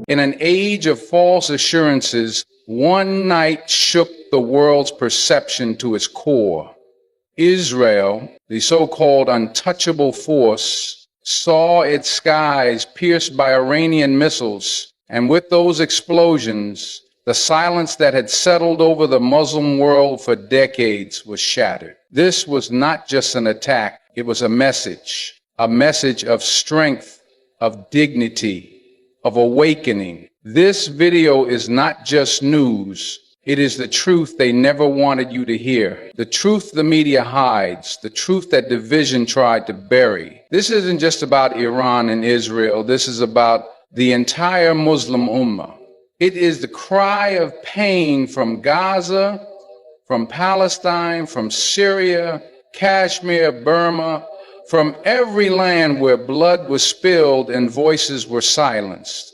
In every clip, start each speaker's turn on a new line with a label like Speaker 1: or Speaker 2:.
Speaker 1: In an age of false assurances, one night shook the world's perception to its core. Israel, the so-called untouchable force, saw its skies pierced by Iranian missiles, and with those explosions, the silence that had settled over the Muslim world for decades was shattered. This was not just an attack, it was a message of strength, of dignity, of awakening. This video is not just news. It is the truth they never wanted you to hear. The truth the media hides. The truth that division tried to bury. This isn't just about Iran and Israel. This is about the entire Muslim Ummah. It is the cry of pain from Gaza, from Palestine, from Syria, Kashmir, Burma, from every land where blood was spilled and voices were silenced.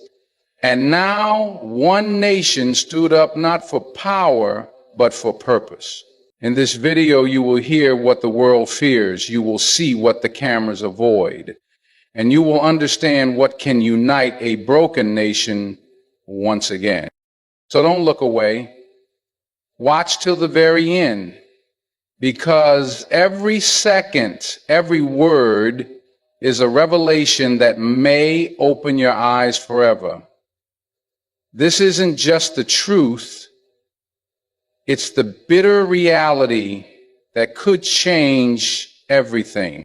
Speaker 1: And now one nation stood up not for power, but for purpose. In this video, you will hear what the world fears. You will see what the cameras avoid. And you will understand what can unite a broken nation once again. So don't look away. Watch till the very end. Because every second, every word is a revelation that may open your eyes forever. This isn't just the truth, it's the bitter reality that could change everything.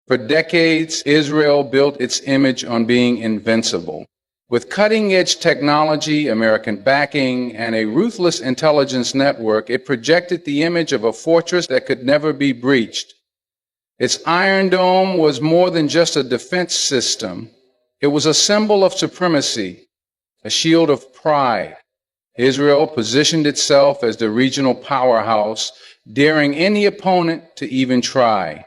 Speaker 1: For decades, Israel built its image on being invincible. With cutting-edge technology, American backing, and a ruthless intelligence network, it projected the image of a fortress that could never be breached. Its Iron Dome was more than just a defense system. It was a symbol of supremacy, a shield of pride. Israel positioned itself as the regional powerhouse, daring any opponent to even try.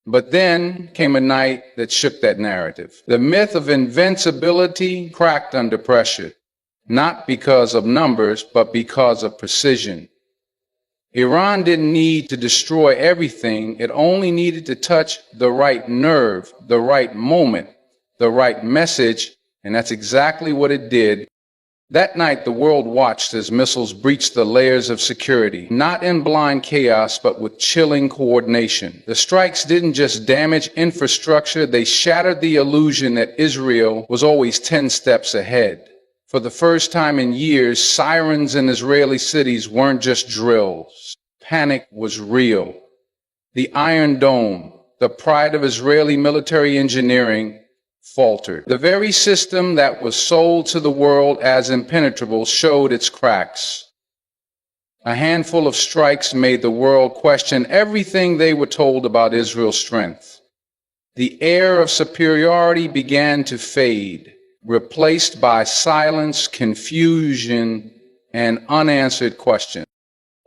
Speaker 1: But then came a night that shook that narrative. The myth of invincibility cracked under pressure, not because of numbers, but because of precision. Iran didn't need to destroy everything. It only needed to touch the right nerve, the right moment, the right message, and that's exactly what it did. That night, the world watched as missiles breached the layers of security, not in blind chaos, but with chilling coordination. The strikes didn't just damage infrastructure, they shattered the illusion that Israel was always 10 steps ahead. For the first time in years, sirens in Israeli cities weren't just drills. Panic was real. The Iron Dome, the pride of Israeli military engineering, faltered. The very system that was sold to the world as impenetrable showed its cracks. A handful of strikes made the world question everything they were told about Israel's strength. The air of superiority began to fade, replaced by silence, confusion, and unanswered questions.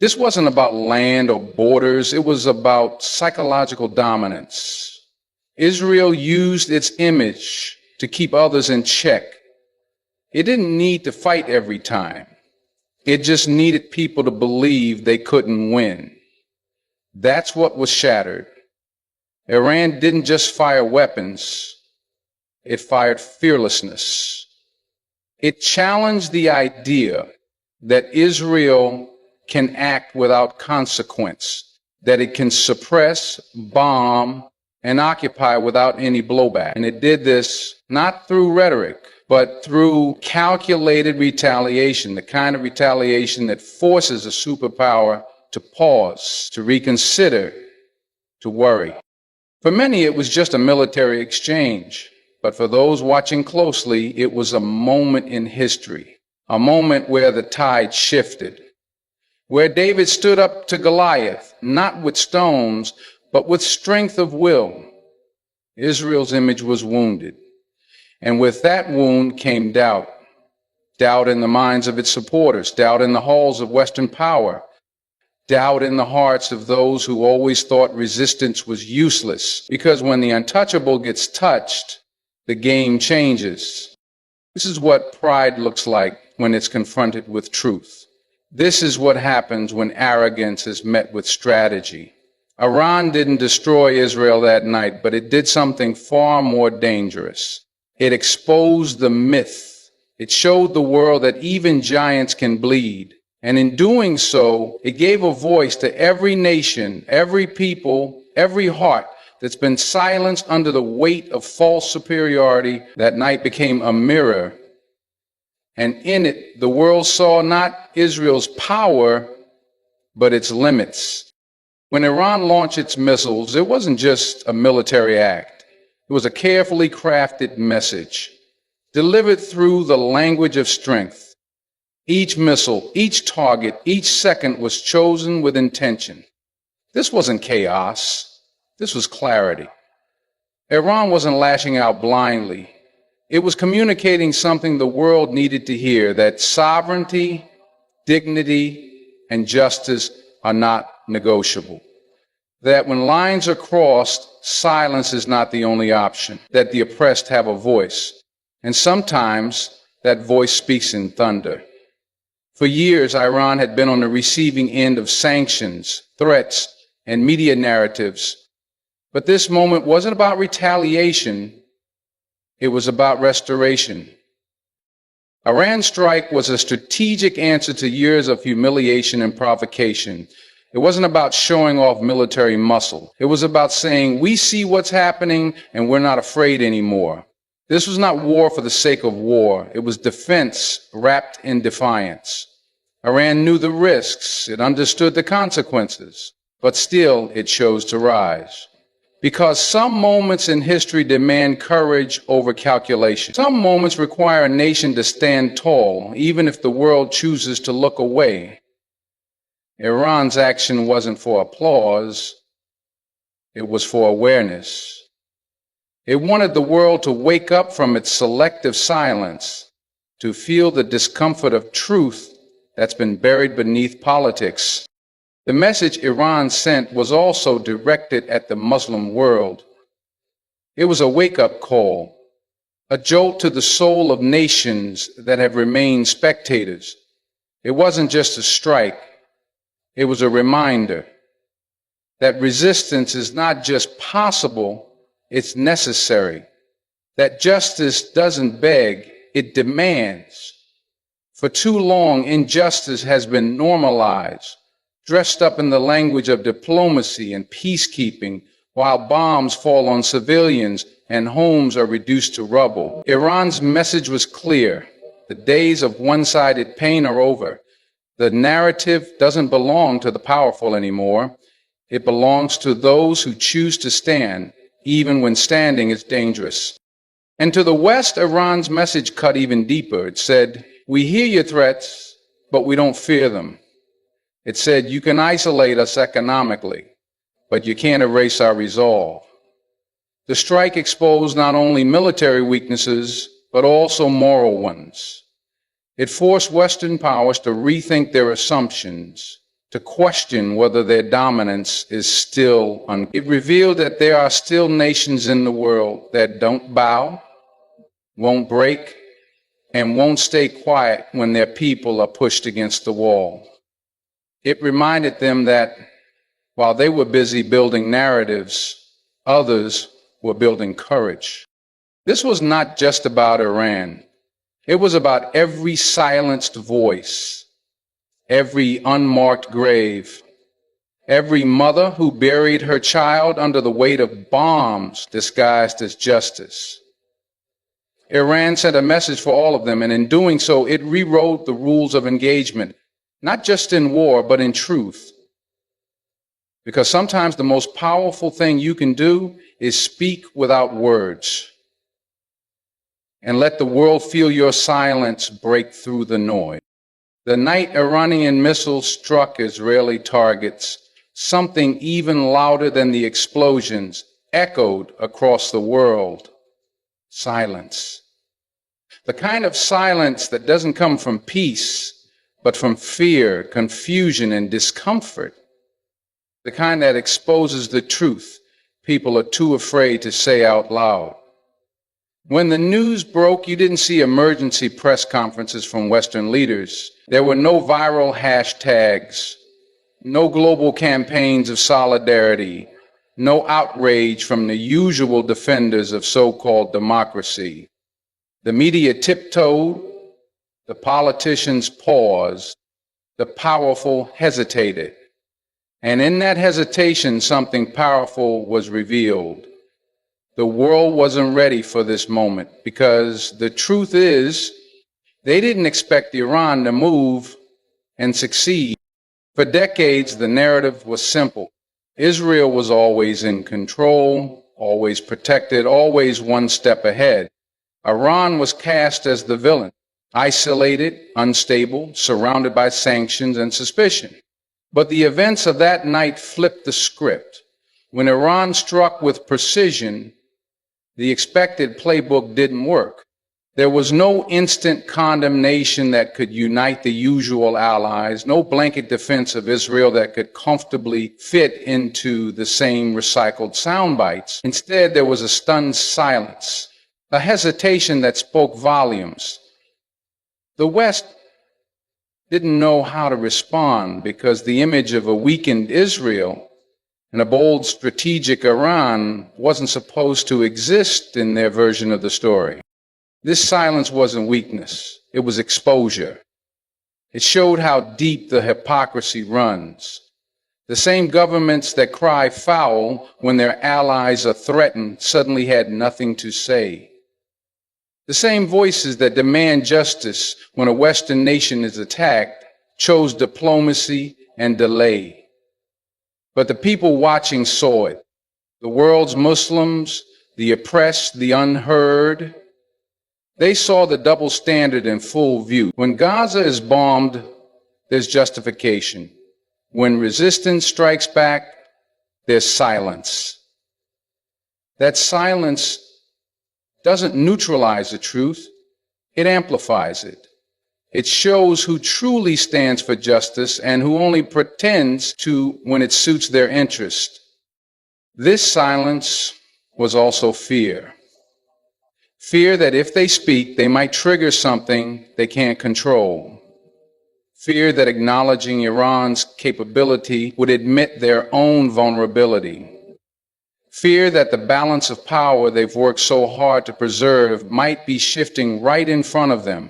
Speaker 1: This wasn't about land or borders, it was about psychological dominance. Israel used its image to keep others in check. It didn't need to fight every time. It just needed people to believe they couldn't win. That's what was shattered. Iran didn't just fire weapons, it fired fearlessness. It challenged the idea that Israel can act without consequence, that it can suppress, bomb, and occupy without any blowback. And it did this not through rhetoric, but through calculated retaliation, the kind of retaliation that forces a superpower to pause, to reconsider, to worry. For many, it was just a military exchange. But for those watching closely, it was a moment in history, a moment where the tide shifted, where David stood up to Goliath, not with stones, but with strength of will. Israel's image was wounded. And with that wound came doubt. Doubt in the minds of its supporters, doubt in the halls of Western power, doubt in the hearts of those who always thought resistance was useless. Because when the untouchable gets touched, the game changes. This is what pride looks like when it's confronted with truth. This is what happens when arrogance is met with strategy. Iran didn't destroy Israel that night, but it did something far more dangerous. It exposed the myth It showed the world that even giants can bleed. And in doing so, it gave a voice to every nation, every people, every heart that's been silenced under the weight of false superiority. That night became a mirror. And in it, the world saw not Israel's power, but its limits. When Iran launched its missiles, it wasn't just a military act. It was a carefully crafted message, delivered through the language of strength. Each missile, each target, each second was chosen with intention. This wasn't chaos. This was clarity. Iran wasn't lashing out blindly. It was communicating something the world needed to hear, that sovereignty, dignity, and justice are not negotiable. That when lines are crossed, silence is not the only option, that the oppressed have a voice. And sometimes that voice speaks in thunder. For years, Iran had been on the receiving end of sanctions, threats, and media narratives. But this moment wasn't about retaliation. It was about restoration. Iran's strike was a strategic answer to years of humiliation and provocation. It wasn't about showing off military muscle. It was about saying, we see what's happening and we're not afraid anymore. This was not war for the sake of war. It was defense wrapped in defiance. Iran knew the risks. It understood the consequences. But still, it chose to rise. Because some moments in history demand courage over calculation. Some moments require a nation to stand tall, even if the world chooses to look away. Iran's action wasn't for applause. It was for awareness. It wanted the world to wake up from its selective silence, to feel the discomfort of truth that's been buried beneath politics. The message Iran sent was also directed at the Muslim world. It was a wake-up call, a jolt to the soul of nations that have remained spectators. It wasn't just a strike. It was a reminder that resistance is not just possible, it's necessary. That justice doesn't beg, it demands. For too long, injustice has been normalized, dressed up in the language of diplomacy and peacekeeping, while bombs fall on civilians and homes are reduced to rubble. Iran's message was clear. The days of one-sided pain are over. The narrative doesn't belong to the powerful anymore. It belongs to those who choose to stand, even when standing is dangerous. And to the West, Iran's message cut even deeper. It said, we hear your threats, but we don't fear them. It said, you can isolate us economically, but you can't erase our resolve. The strike exposed not only military weaknesses, but also moral ones. It forced Western powers to rethink their assumptions, to question whether their dominance is still It revealed that there are still nations in the world that don't bow, won't break, and won't stay quiet when their people are pushed against the wall. It reminded them that while they were busy building narratives, others were building courage. This was not just about Iran. It was about every silenced voice, every unmarked grave, every mother who buried her child under the weight of bombs disguised as justice. Iran sent a message for all of them, and in doing so, it rewrote the rules of engagement, not just in war, but in truth. Because sometimes the most powerful thing you can do is speak without words and let the world feel your silence break through the noise. The night Iranian missiles struck Israeli targets, something even louder than the explosions echoed across the world. Silence. The kind of silence that doesn't come from peace, but from fear, confusion, and discomfort. The kind that exposes the truth people are too afraid to say out loud. When the news broke, you didn't see emergency press conferences from Western leaders. There were no viral hashtags, no global campaigns of solidarity, no outrage from the usual defenders of so-called democracy. The media tiptoed, The politicians paused. The powerful hesitated. And in that hesitation, something powerful was revealed. The world wasn't ready for this moment because the truth is, they didn't expect Iran to move and succeed. For decades, the narrative was simple. Israel was always in control, always protected, always one step ahead. Iran was cast as the villain, isolated, unstable, surrounded by sanctions and suspicion. But the events of that night flipped the script. When Iran struck with precision, the expected playbook didn't work. There was no instant condemnation that could unite the usual allies, no blanket defense of Israel that could comfortably fit into the same recycled sound bites. Instead, there was a stunned silence, a hesitation that spoke volumes. The West didn't know how to respond because the image of a weakened Israel and a bold strategic Iran wasn't supposed to exist in their version of the story. This silence wasn't weakness, it was exposure. It showed how deep the hypocrisy runs. The same governments that cry foul when their allies are threatened suddenly had nothing to say. The same voices that demand justice when a Western nation is attacked chose diplomacy and delay. But the people watching saw it. The world's Muslims, the oppressed, the unheard. They saw the double standard in full view. When Gaza is bombed, there's justification. When resistance strikes back, there's silence. That silence doesn't neutralize the truth, it amplifies it. It shows who truly stands for justice and who only pretends to when it suits their interest. This silence was also fear. Fear that if they speak, they might trigger something they can't control. Fear that acknowledging Iran's capability would admit their own vulnerability. Fear that the balance of power they've worked so hard to preserve might be shifting right in front of them.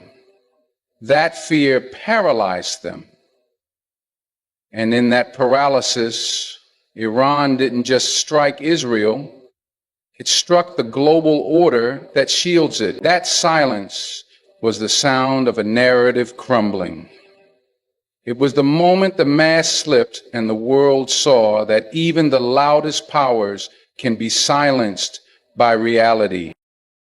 Speaker 1: That fear paralyzed them. And in that paralysis, Iran didn't just strike Israel, it struck the global order that shields it. That silence was the sound of a narrative crumbling. It was the moment the mask slipped and the world saw that even the loudest powers can be silenced by reality.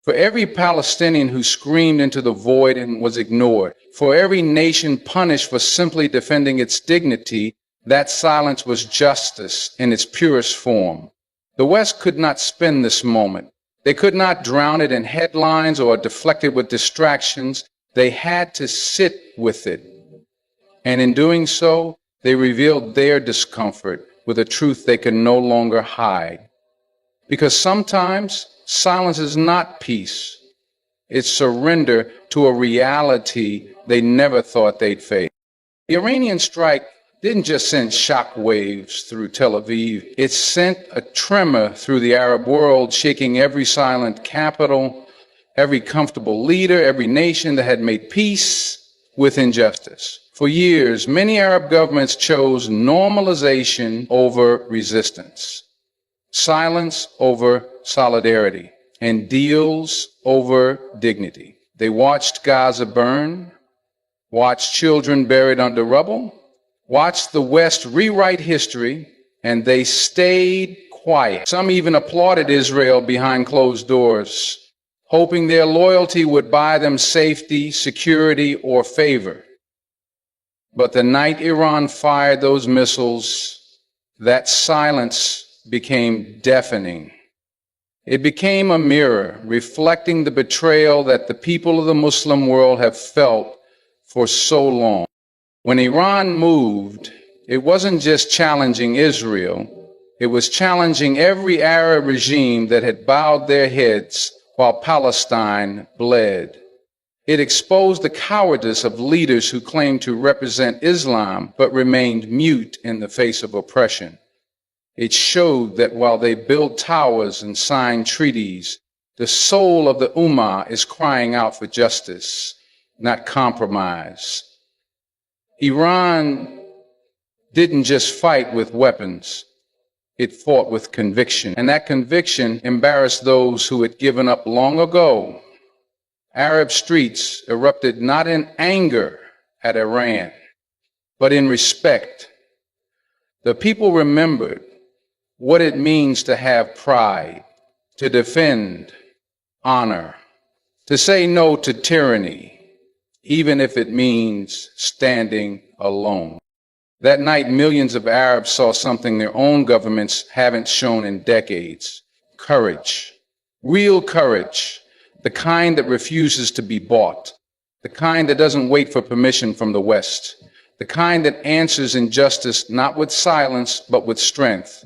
Speaker 1: For every Palestinian who screamed into the void and was ignored, for every nation punished for simply defending its dignity, that silence was justice in its purest form. The West could not spin this moment. They could not drown it in headlines or deflect it with distractions. They had to sit with it. And in doing so, they revealed their discomfort with a truth they could no longer hide. Because sometimes silence is not peace. It's surrender to a reality they never thought they'd face. The Iranian strike didn't just send shock waves through Tel Aviv. It sent a tremor through the Arab world, shaking every silent capital, every comfortable leader, every nation that had made peace with injustice. For years, many Arab governments chose normalization over resistance, silence over solidarity, and deals over dignity. They watched Gaza burn, watched children buried under rubble, watched the West rewrite history, and they stayed quiet. Some even applauded Israel behind closed doors, hoping their loyalty would buy them safety, security, or favor. But the night Iran fired those missiles, that silence became deafening. It became a mirror reflecting the betrayal that the people of the Muslim world have felt for so long. When Iran moved, it wasn't just challenging Israel, it was challenging every Arab regime that had bowed their heads while Palestine bled. It exposed the cowardice of leaders who claimed to represent Islam but remained mute in the face of oppression. It showed that while they built towers and signed treaties, the soul of the Ummah is crying out for justice. not compromise. Iran didn't just fight with weapons. It fought with conviction. And that conviction embarrassed those who had given up long ago. Arab streets erupted not in anger at Iran, but in respect. The people remembered what it means to have pride, to defend honor, to say no to tyranny, even if it means standing alone. That night, millions of Arabs saw something their own governments haven't shown in decades: courage, real courage, the kind that refuses to be bought, the kind that doesn't wait for permission from the West, the kind that answers injustice not with silence, but with strength.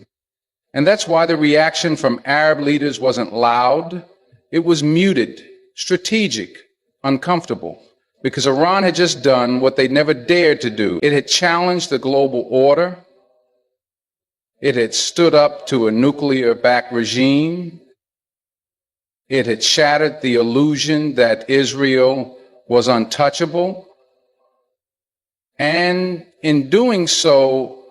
Speaker 1: And that's why the reaction from Arab leaders wasn't loud. It was muted, strategic, uncomfortable. Because Iran had just done what they never dared to do. It had challenged the global order. It had stood up to a nuclear-backed regime. It had shattered the illusion that Israel was untouchable. And in doing so,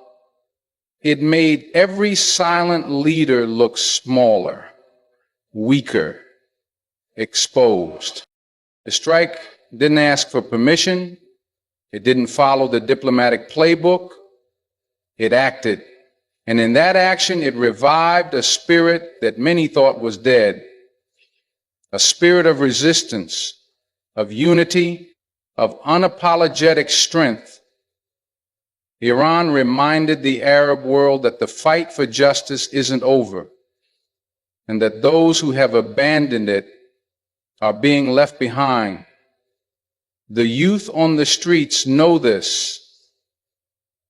Speaker 1: it made every silent leader look smaller, weaker, exposed. The strike didn't ask for permission. It didn't follow the diplomatic playbook. It acted. And in that action, it revived a spirit that many thought was dead. A spirit of resistance, of unity, of unapologetic strength. Iran reminded the Arab world that the fight for justice isn't over, and that those who have abandoned it are being left behind. The youth on the streets know this.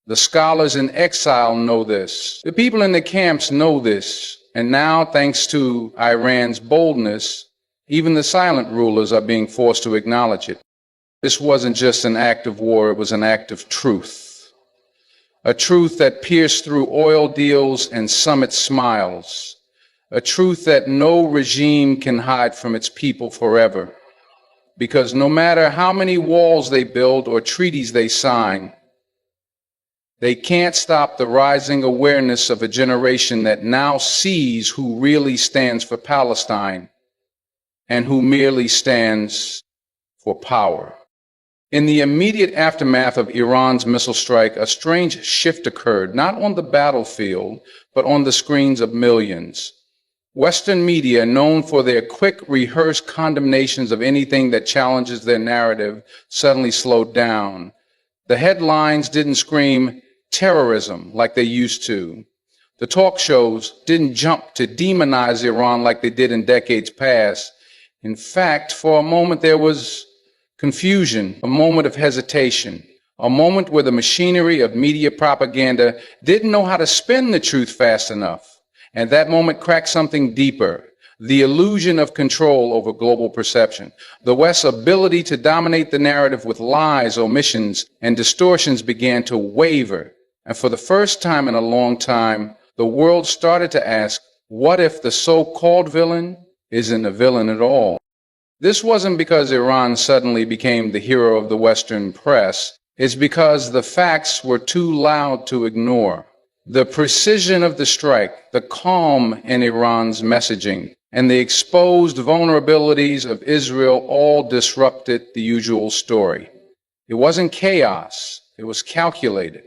Speaker 1: The scholars in exile know this. The people in the camps know this. And now, thanks to Iran's boldness, even the silent rulers are being forced to acknowledge it. This wasn't just an act of war, it was an act of truth. A truth that pierced through oil deals and summit smiles. A truth that no regime can hide from its people forever. Because no matter how many walls they build or treaties they sign, they can't stop the rising awareness of a generation that now sees who really stands for Palestine and who merely stands for power. In the immediate aftermath of Iran's missile strike, a strange shift occurred, not on the battlefield, but on the screens of millions. Western media, known for their quick, rehearsed condemnations of anything that challenges their narrative, suddenly slowed down. The headlines didn't scream terrorism like they used to. The talk shows didn't jump to demonize Iran like they did in decades past. In fact, for a moment there was confusion, a moment of hesitation, a moment where the machinery of media propaganda didn't know how to spin the truth fast enough. And that moment cracked something deeper, the illusion of control over global perception. The West's ability to dominate the narrative with lies, omissions, and distortions began to waver. And for the first time in a long time, the world started to ask, what if the so-called villain isn't a villain at all? This wasn't because Iran suddenly became the hero of the Western press. It's because the facts were too loud to ignore. The precision of the strike, the calm in Iran's messaging, and the exposed vulnerabilities of Israel all disrupted the usual story. It wasn't chaos, it was calculated.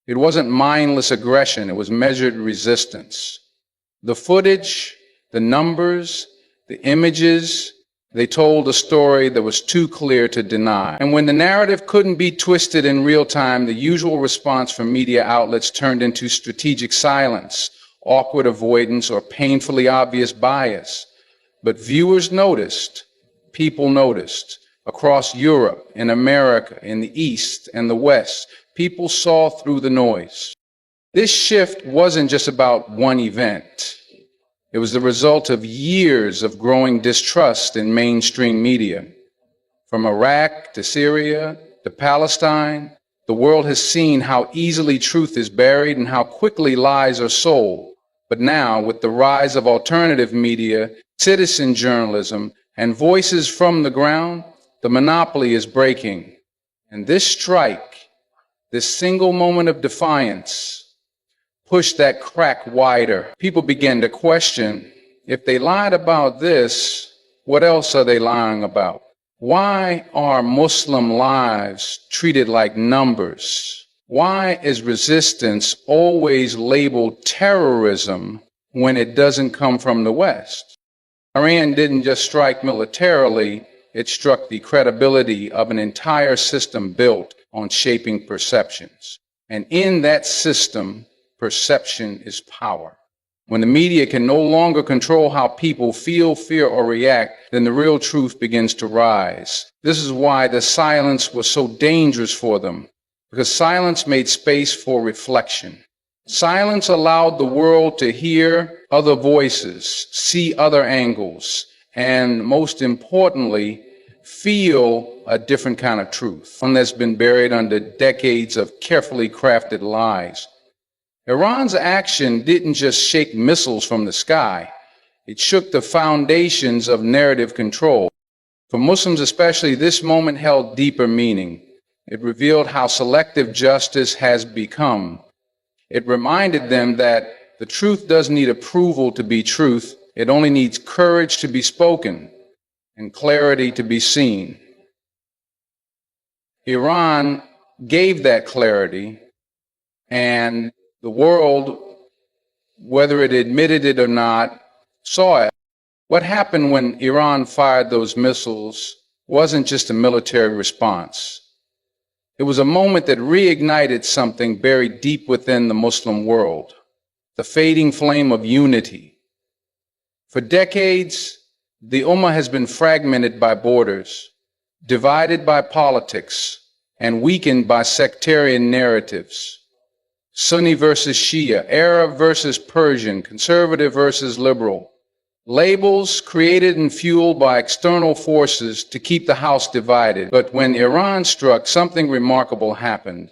Speaker 1: It wasn't mindless aggression, it was measured resistance. The footage, the numbers, the images, they told a story that was too clear to deny. And when the narrative couldn't be twisted in real time, the usual response from media outlets turned into strategic silence, awkward avoidance, or painfully obvious bias. But viewers noticed, people noticed. Across Europe, in America, in the East and the West, people saw through the noise. This shift wasn't just about one event. It was the result of years of growing distrust in mainstream media. From Iraq to Syria to Palestine, the world has seen how easily truth is buried and how quickly lies are sold. But now, with the rise of alternative media, citizen journalism, and voices from the ground, The monopoly is breaking. And this strike, this single moment of defiance, pushed that crack wider. People began to question, if they lied about this, what else are they lying about? Why are Muslim lives treated like numbers? Why is resistance always labeled terrorism when it doesn't come from the West? Iran didn't just strike militarily, it struck the credibility of an entire system built on shaping perceptions. And in that system, perception is power. When the media can no longer control how people feel, fear, or react, then the real truth begins to rise. This is why the silence was so dangerous for them, because silence made space for reflection. Silence allowed the world to hear other voices, see other angles, and most importantly, feel a different kind of truth, one that's been buried under decades of carefully crafted lies. Iran's action didn't just shake missiles from the sky. It shook the foundations of narrative control. For Muslims especially, this moment held deeper meaning. It revealed how selective justice has become. It reminded them that the truth doesn't need approval to be truth. It only needs courage to be spoken and clarity to be seen. Iran gave that clarity, and the world, whether it admitted it or not, saw it. What happened when Iran fired those missiles wasn't just a military response. It was a moment that reignited something buried deep within the Muslim world, the fading flame of unity. For decades, the Ummah has been fragmented by borders, divided by politics, and weakened by sectarian narratives. Sunni versus Shia, Arab versus Persian, conservative versus liberal. Labels created and fueled by external forces to keep the house divided. But when Iran struck, something remarkable happened.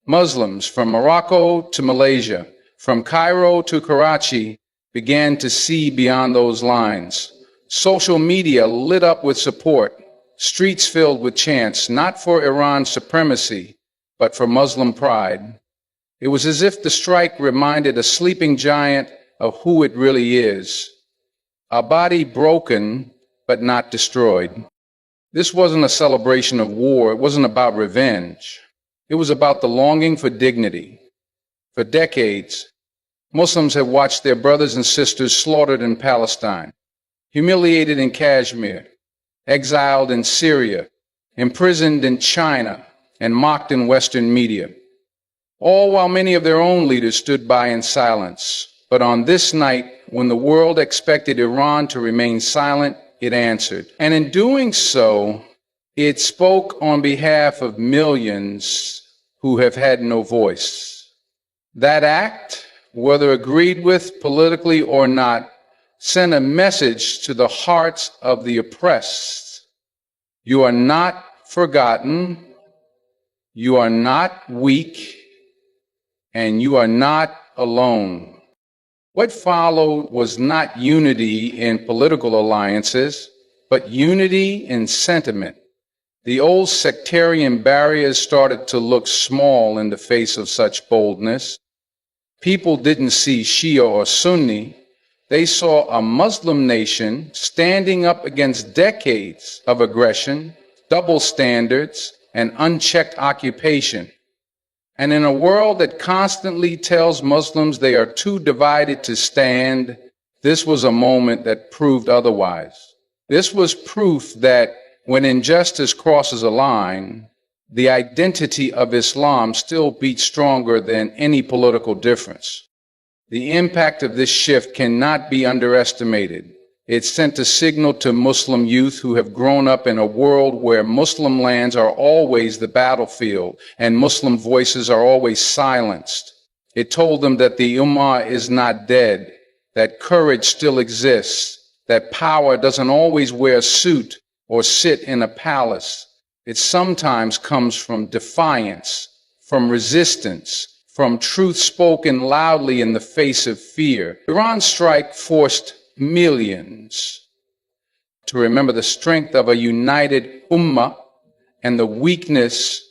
Speaker 1: Muslims from Morocco to Malaysia, from Cairo to Karachi, began to see beyond those lines. Social media lit up with support, streets filled with chants, not for Iran's supremacy, but for Muslim pride. It was as if the strike reminded a sleeping giant of who it really is. A body broken, but not destroyed. This wasn't a celebration of war. It wasn't about revenge. It was about the longing for dignity. For decades, Muslims have watched their brothers and sisters slaughtered in Palestine, humiliated in Kashmir, exiled in Syria, imprisoned in China, and mocked in Western media. All while many of their own leaders stood by in silence. But on this night, when the world expected Iran to remain silent, it answered. And in doing so, it spoke on behalf of millions who have had no voice. That act, whether agreed with politically or not, sent a message to the hearts of the oppressed. You are not forgotten. You are not weak. And you are not alone. What followed was not unity in political alliances, but unity in sentiment. The old sectarian barriers started to look small in the face of such boldness. People didn't see Shia or Sunni. They saw a Muslim nation standing up against decades of aggression, double standards, and unchecked occupation. And in a world that constantly tells Muslims they are too divided to stand, this was a moment that proved otherwise. This was proof that when injustice crosses a line, the identity of Islam still beats stronger than any political difference. The impact of this shift cannot be underestimated. It sent a signal to Muslim youth who have grown up in a world where Muslim lands are always the battlefield and Muslim voices are always silenced. It told them that the Ummah is not dead, that courage still exists, that power doesn't always wear a suit or sit in a palace. It sometimes comes from defiance, from resistance, from truth spoken loudly in the face of fear. Iran's strike forced millions to remember the strength of a united ummah and the weakness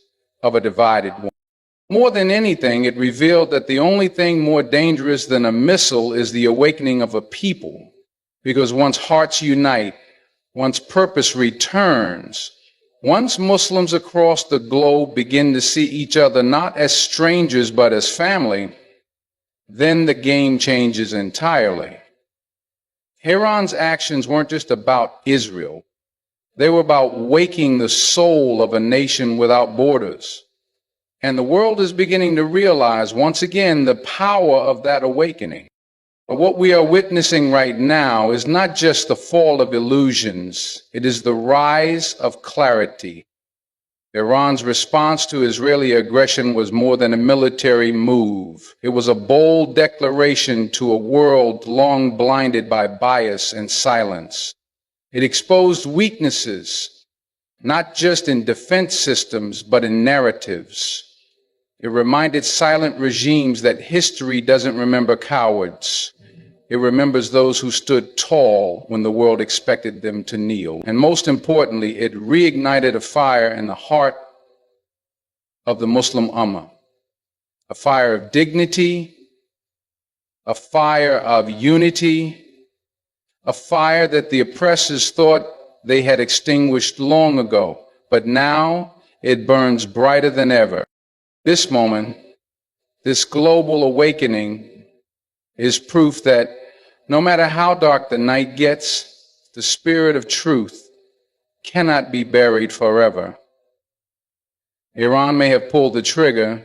Speaker 1: of a divided one. More than anything, it revealed that the only thing more dangerous than a missile is the awakening of a people, because once hearts unite, once purpose returns, once Muslims across the globe begin to see each other not as strangers but as family, then the game changes entirely. Iran's actions weren't just about Israel. They were about waking the soul of a nation without borders. And the world is beginning to realize once again the power of that awakening. But what we are witnessing right now is not just the fall of illusions, it is the rise of clarity. Iran's response to Israeli aggression was more than a military move. It was a bold declaration to a world long blinded by bias and silence. It exposed weaknesses, not just in defense systems, but in narratives. It reminded silent regimes that history doesn't remember cowards. It remembers those who stood tall when the world expected them to kneel. And most importantly, it reignited a fire in the heart of the Muslim Ummah, a fire of dignity, a fire of unity, a fire that the oppressors thought they had extinguished long ago, but now it burns brighter than ever. This moment, this global awakening, is proof that no matter how dark the night gets, the spirit of truth cannot be buried forever. Iran may have pulled the trigger,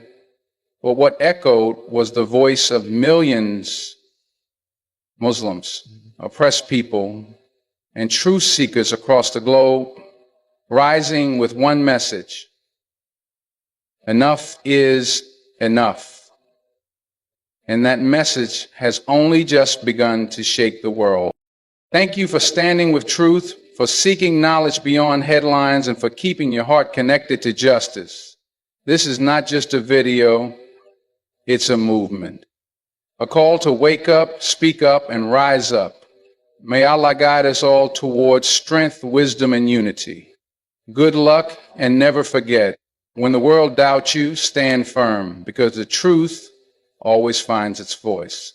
Speaker 1: but what echoed was the voice of millions Muslims, oppressed people, and truth seekers across the globe, rising with one message: enough is enough. And that message has only just begun to shake the world. Thank you for standing with truth, for seeking knowledge beyond headlines, and for keeping your heart connected to justice. This is not just a video, it's a movement. A call to wake up, speak up, and rise up. May Allah guide us all towards strength, wisdom, and unity. Good luck, and never forget, when the world doubts you, stand firm, because the truth always finds its voice.